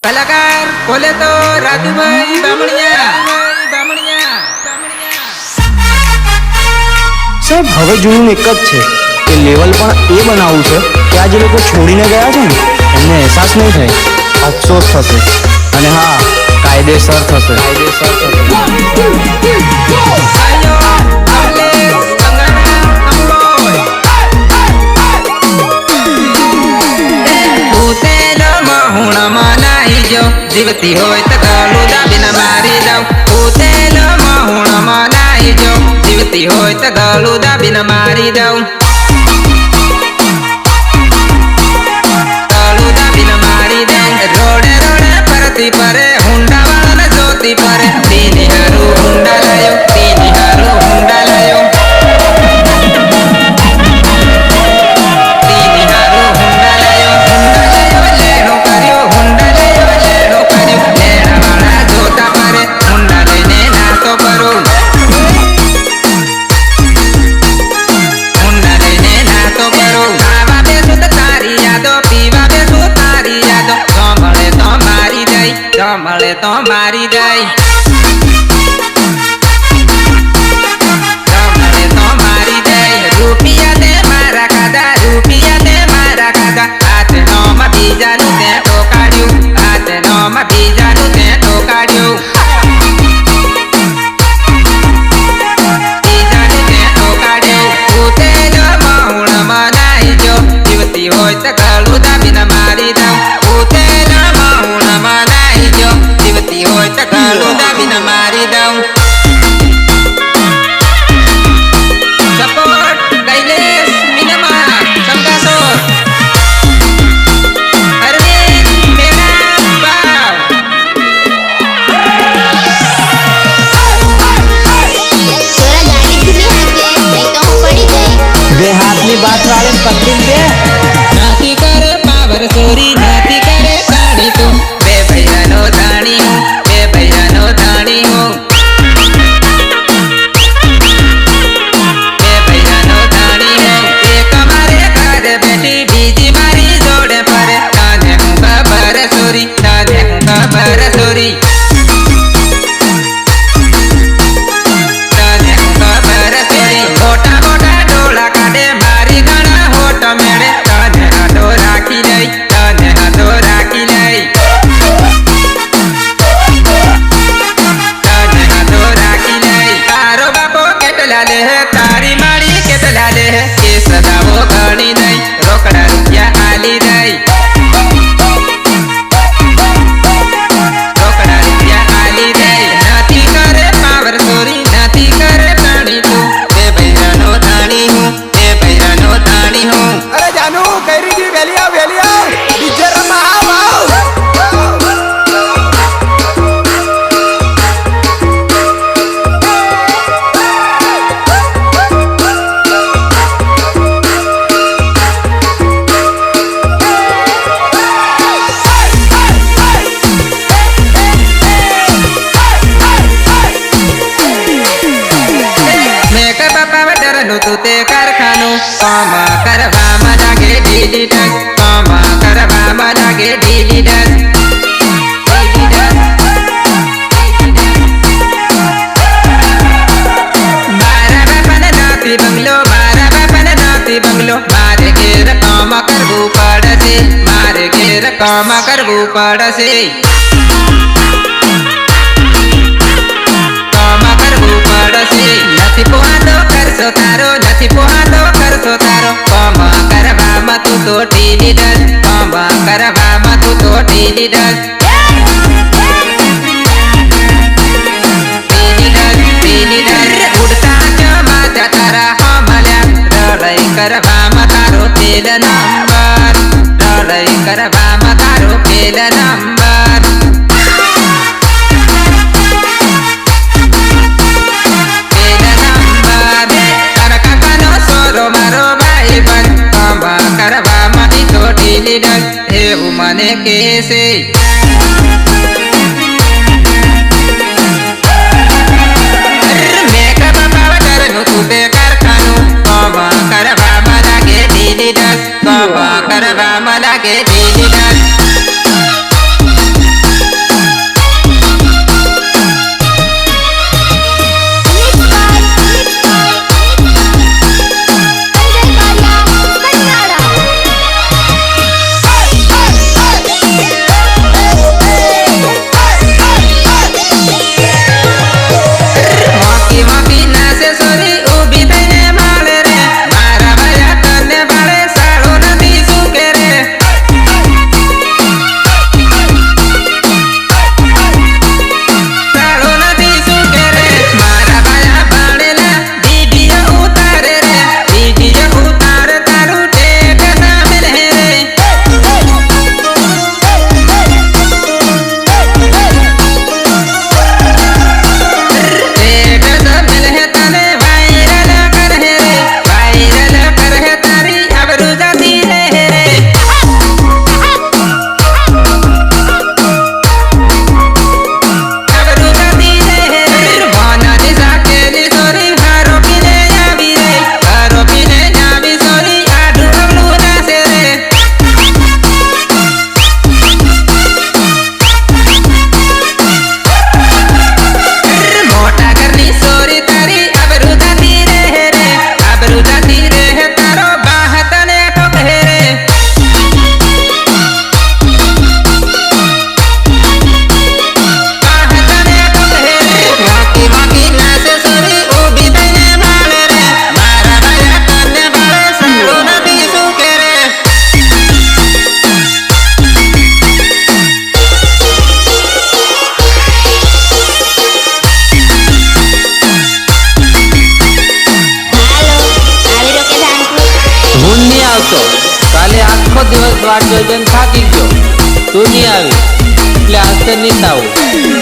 कलाकार बोले तो राजू भाई बामणिया साहेब હવે જોયું એક જ છે કે લેવલ પણ એ બનાવવું છે કે આ જે લોકો છોડીને ગયા છે ને એમને અહેસાસ નહીં થાય, અફસોસ થશે અને હા કાયદેસર થશે. जीवती होय त गळू दाबीने मारी जाऊ. उतेल महुण मनाई जो जीवती होय त गळू दाबीने मारी जाऊ. गळू दाबीने मारी जाऊ. रोडे रोडे परती परे हुंडा वाळाने जोती परे. तीनी हारू हुंडा लायो, तीनी हारू हुंडा लायो. तीनी हारू हुंडा लायो, हुंडा लायो लेणो कर्यो, हुंडा लायो लेणो कर्यो. लेणा वाळा जोता परे हुंडा लईने नातो करो. हुंडा लईने नातो करो. खावा बेसू त तारी यादो, पीवा बेसू तारी यादो. संभळे तो मारी जाई, संभळे तो मारी जाई. संभळे तो मारी जाई. રૂપિયા તે મારા ખાધા, રૂપિયા તે મારા ખાધા. હાથે નોમાં બીજાનું તે ટોકાડ્યું, હાથે નોમાં બીજાનું તે ટોકાડ્યું. બીજાનું તે ટોકાડ્યું. ઉતેલ મહુણ મનાઈ જો જીવતી હોય તો ગળું દાબીને મારી દઉં. ઉતેલ મહુણ મનાઈ જો જીવતી હોય તો ગળું દાબીને મારી દઉં. સપોર્ટ કૈલેશ મિનમા સંગાસો અરવિંદ મેરા બાવ. तोरा गाड़ी खुली हाथे नहीं तो હું પડી ગઈ. બે હાથની બાત વાળે પકડી દે. નાથી કરે પાવર ચોરી, નાથી કરે દાણી તું. બે ભૈયાનો દાણી હું, બે ભૈયાનો દાણી હું. બે ભૈયાનો દાણી હું. એક મારે ઘરે બેઠી, બીજી મારી જોડે ફરે. તને હું ખબર ચોરી, તને હું ખબર ચોરી. તને હું ખબર ચોરી. મોટા મોટા ડોળા કાઢે મારી ઘણા હોટ મેળે. તને હાથો રાખી લઈ, તને હાથો રાખી લઈ. તને હાથો રાખી લઈ. તારો બાપો કેટલા લે, તારી માળી કેટલા લે. એ સદાવો ગણી નહીં, રોકડા રૂપિયા આલી દઈ. રોકડા રૂપિયા આલી દઈ. નથી કરે પાવર ચોરી, નથી કરે દાણી તું. બે ભૈયાનો દાણી હું, બે ભૈયાનો દાણી હું. અરે જાનુ કઈ રીતી વેલિયા ડીજે રમા આવ મેકઅપ પાવડરનું તું તે કારખાનું. કામ કરવામાં લાગે ડીડીડસ, કામ કરવામાં લાગે ડીડીડસ. મારા બાપાને નાથી બંગલો, મારા બાપાને નાથી બંગલો. મારે ઘેર કામ કરવું પડશે, મારે ઘેર કામ કરવું પડશે. કામ કરવું પડશે. નથી પોહાતો કરશો તારો, નથી પોહાતો કરશો તારો. કામ કરવામાં તું તો ઢીલી ડસ, કામ કરવામાં તું તો ઢીલી ડસ. ઢીલી ડસ, ઢીલી ડસ. ઉડતા જમાતા તારા હમલ્યા. રળઈ કરવામાં તારો પેલ નંબર, રળઈ કરવામાં તારો પેલ નંબર. એવું મને કહેશે. મેકઅપ પાવડરનું તું તે કારખાનું. કામ કરવામાં લાગે ઢીલી ડસ, કામ કરવામાં લાગે ઢીલી ડસ. વાટ જોઈને થાકી ગયો તું નહીં આવી એટલે આજ તો નહીં આવું